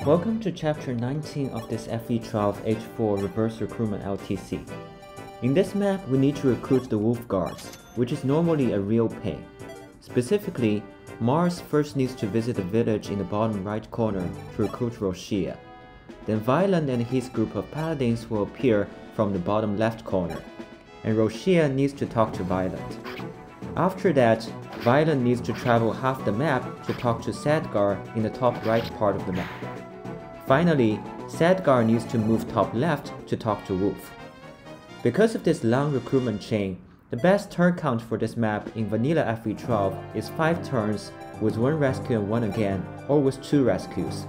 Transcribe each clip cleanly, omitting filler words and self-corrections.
Welcome to Chapter 19 of this FE12 H4 Reverse Recruitment LTC. In this map, we need to recruit the Wolf Guards, which is normally a real pain. Specifically, Mars first needs to visit the village in the bottom right corner to recruit Roshia. Then Violent and his group of paladins will appear from the bottom left corner, and Roshia needs to talk to Violent. After that, Violent needs to travel half the map to talk to Sadgar in the top right part of the map. Finally, Sadgar needs to move top left to talk to Wolf. Because of this long recruitment chain, the best turn count for this map in vanilla FE12 is 5 turns with 1 rescue and 1 again, or with 2 rescues.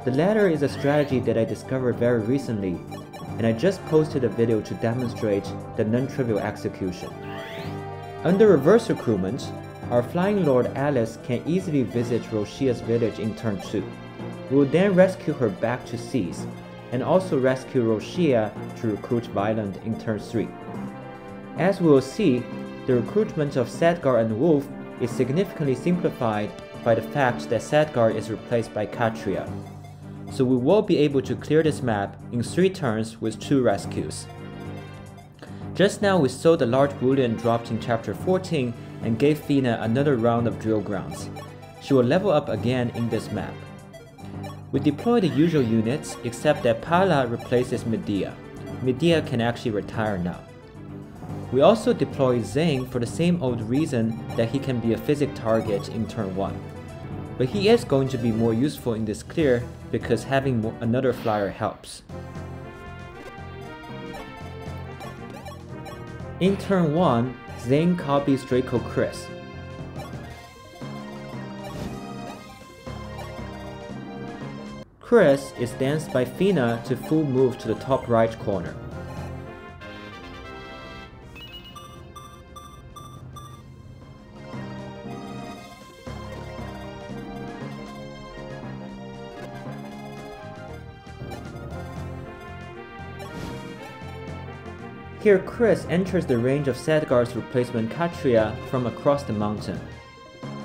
The latter is a strategy that I discovered very recently, and I just posted a video to demonstrate the non-trivial execution. Under reverse recruitment, our Flying Lord Alice can easily visit Roshia's village in turn 2. We will then rescue her back to Seas, and also rescue Roshia to recruit Violent in turn 3. As we will see, the recruitment of Sadgar and Wolf is significantly simplified by the fact that Sadgar is replaced by Catria. So we will be able to clear this map in 3 turns with 2 rescues. Just now we saw the large boolean dropped in chapter 14 and gave Feena another round of drill grounds. She will level up again in this map. We deploy the usual units except that Pala replaces Medea. Medea can actually retire now. We also deploy Zane for the same old reason that he can be a physic target in turn 1. But he is going to be more useful in this clear because having another flyer helps. In turn 1, Zane copies Draco Chris. Chris is danced by Feena to full move to the top right corner. Here Chris enters the range of Sadgar's replacement Catria from across the mountain.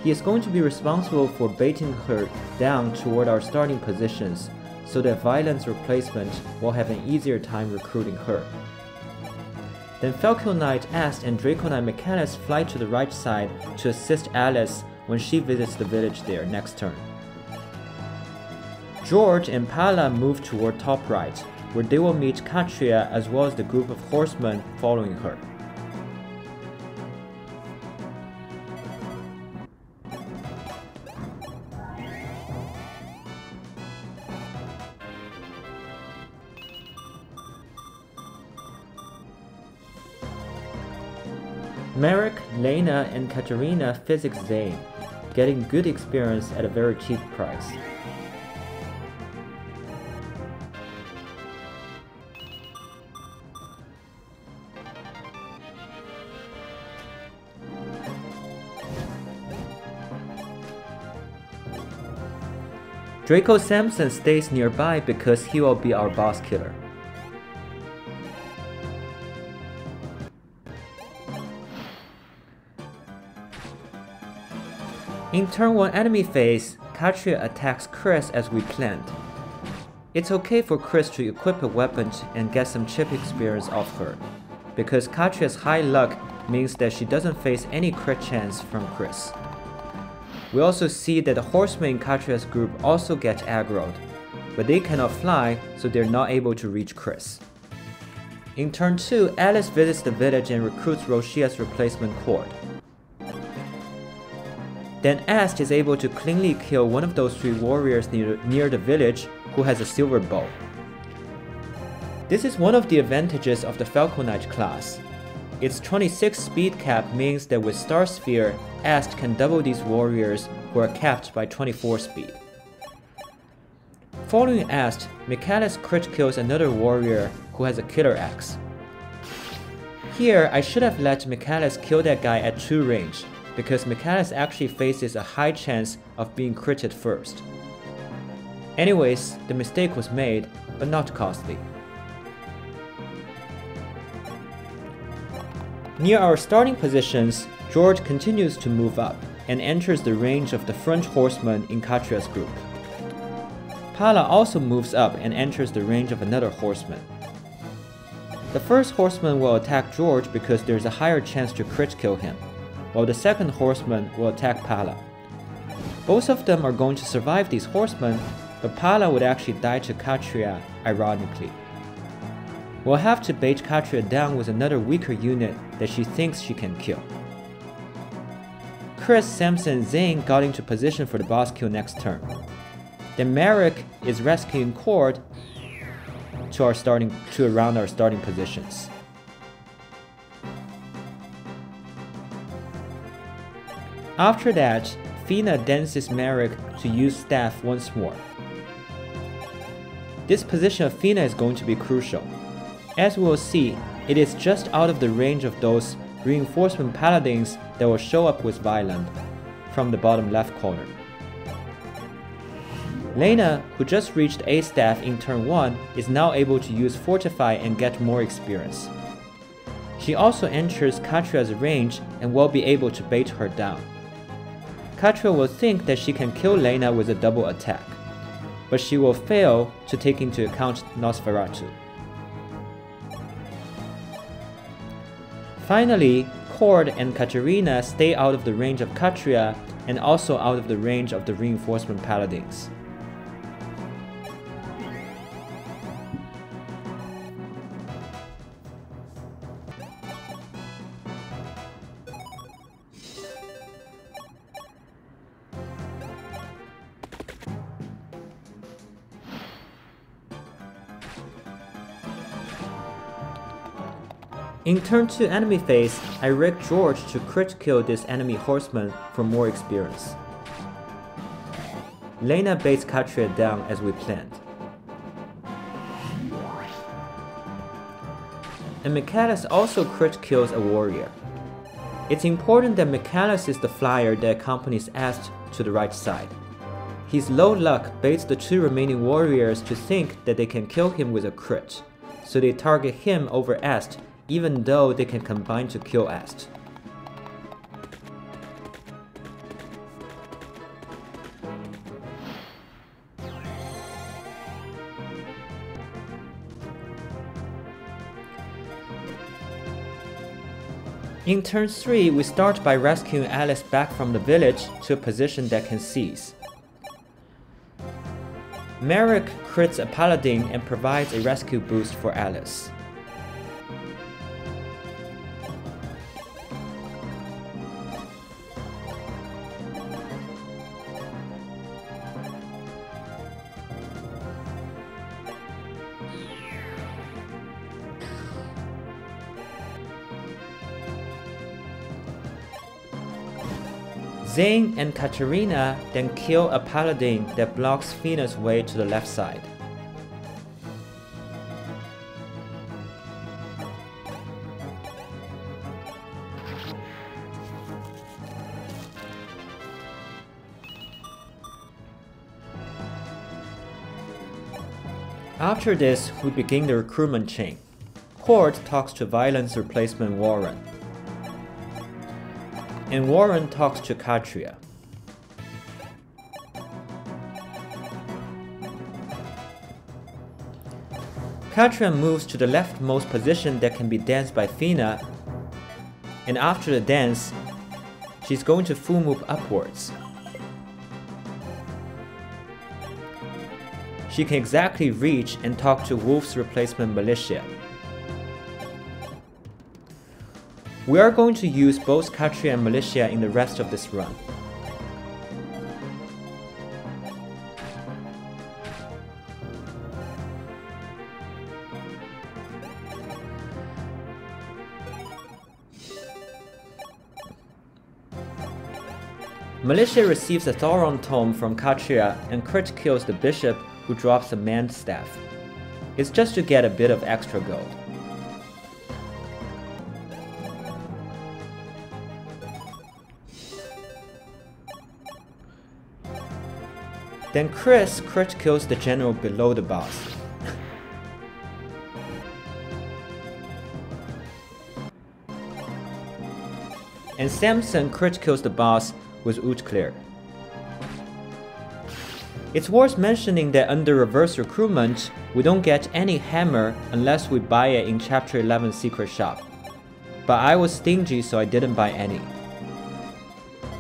He is going to be responsible for baiting her down toward our starting positions so that Violent's replacement will have an easier time recruiting her. Then Falcon Knight Ast and Draco Knight Michaelis fly to the right side to assist Alice when she visits the village there next turn. George and Pala move toward top right, where they will meet Catria as well as the group of horsemen following her. Merrick, Lena, and Katarina physics Zane, getting good experience at a very cheap price. Draco Samson stays nearby because he will be our boss killer. In turn 1 enemy phase, Catria attacks Chris as we planned. It's okay for Chris to equip a weapon and get some chip experience off her, because Catria's high luck means that she doesn't face any crit chance from Chris. We also see that the horsemen in Catria's group also get aggroed, but they cannot fly, so they're not able to reach Chris. In turn 2, Alice visits the village and recruits Roshia's replacement Cord. Then Ast is able to cleanly kill one of those 3 warriors near the village who has a silver bow. This is one of the advantages of the Falcon Knight class. Its 26 speed cap means that with Star Sphere, Ast can double these warriors who are capped by 24 speed. Following Ast, Michaelis crit kills another warrior who has a killer axe. Here, I should have let Michaelis kill that guy at true range, because Michaelis actually faces a high chance of being critted first. Anyways, the mistake was made, but not costly. Near our starting positions, George continues to move up and enters the range of the front horsemen in Catria's group. Pala also moves up and enters the range of another horseman. The first horseman will attack George because there's a higher chance to crit kill him, while the second horseman will attack Pala. Both of them are going to survive these horsemen, but Pala would actually die to Catria, ironically. We'll have to bait Catria down with another weaker unit that she thinks she can kill. Chris, Samson, and Zane got into position for the boss kill next turn. Then Merrick is rescuing Cord to around our starting positions. After that, Feena dances Merrick to use staff once more. This position of Feena is going to be crucial. As we will see, it is just out of the range of those reinforcement paladins that will show up with Violent from the bottom left corner. Lena, who just reached A staff in turn 1, is now able to use Fortify and get more experience. She also enters Catria's range and will be able to bait her down. Catria will think that she can kill Lena with a double attack, but she will fail to take into account Nosferatu. Finally, Cord and Katarina stay out of the range of Catria and also out of the range of the reinforcement paladins. In turn 2 enemy phase, I rigged George to crit kill this enemy horseman for more experience. Lena baits Catria down as we planned. And Michaelis also crit kills a warrior. It's important that Michaelis is the flyer that accompanies Est to the right side. His low luck baits the 2 remaining warriors to think that they can kill him with a crit, so they target him over Est even though they can combine to kill Est. In turn 3, we start by rescuing Alice back from the village to a position that can seize. Merrick crits a paladin and provides a rescue boost for Alice. Zane and Katarina then kill a paladin that blocks Feena's way to the left side. After this, we begin the recruitment chain. Cord talks to Violence replacement Warren, and Warren talks to Catria. Catria moves to the leftmost position that can be danced by Feena, and after the dance, she's going to full move upwards. She can exactly reach and talk to Wolf's replacement Militia. We are going to use both Catria and Militia in the rest of this run. Militia receives a Thoron Tome from Catria and crit kills the bishop who drops a manned staff. It's just to get a bit of extra gold. Then Chris crit kills the general below the boss. And Samson crit kills the boss with Ute Clear. It's worth mentioning that under reverse recruitment, we don't get any hammer unless we buy it in Chapter 11 secret shop. But I was stingy, so I didn't buy any.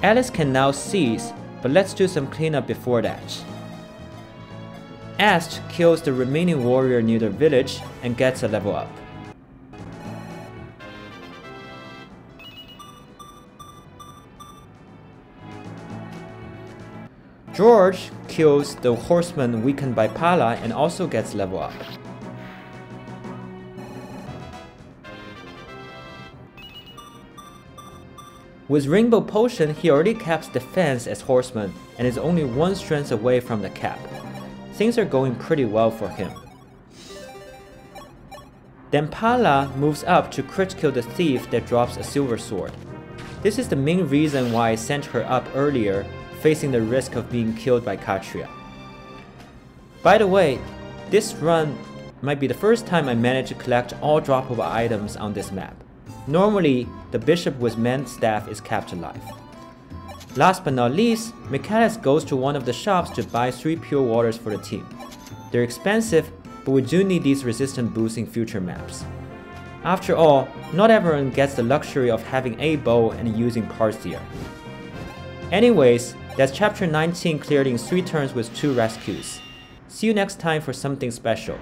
Alice can now seize, but let's do some cleanup before that. Ast kills the remaining warrior near the village and gets a level up. George kills the horseman weakened by Pala and also gets level up. With Rainbow Potion, he already caps defense as horseman and is only 1 strength away from the cap. Things are going pretty well for him. Then Pala moves up to crit kill the thief that drops a silver sword. This is the main reason why I sent her up earlier, facing the risk of being killed by Catria. By the way, this run might be the first time I managed to collect all droppable items on this map. Normally, the bishop with manned staff is kept alive. Last but not least, Michaelis goes to one of the shops to buy 3 pure waters for the team. They're expensive, but we do need these resistant boosts in future maps. After all, not everyone gets the luxury of having a bow and using Parthia. Anyways, that's Chapter 19 cleared in 3 turns with 2 rescues. See you next time for something special.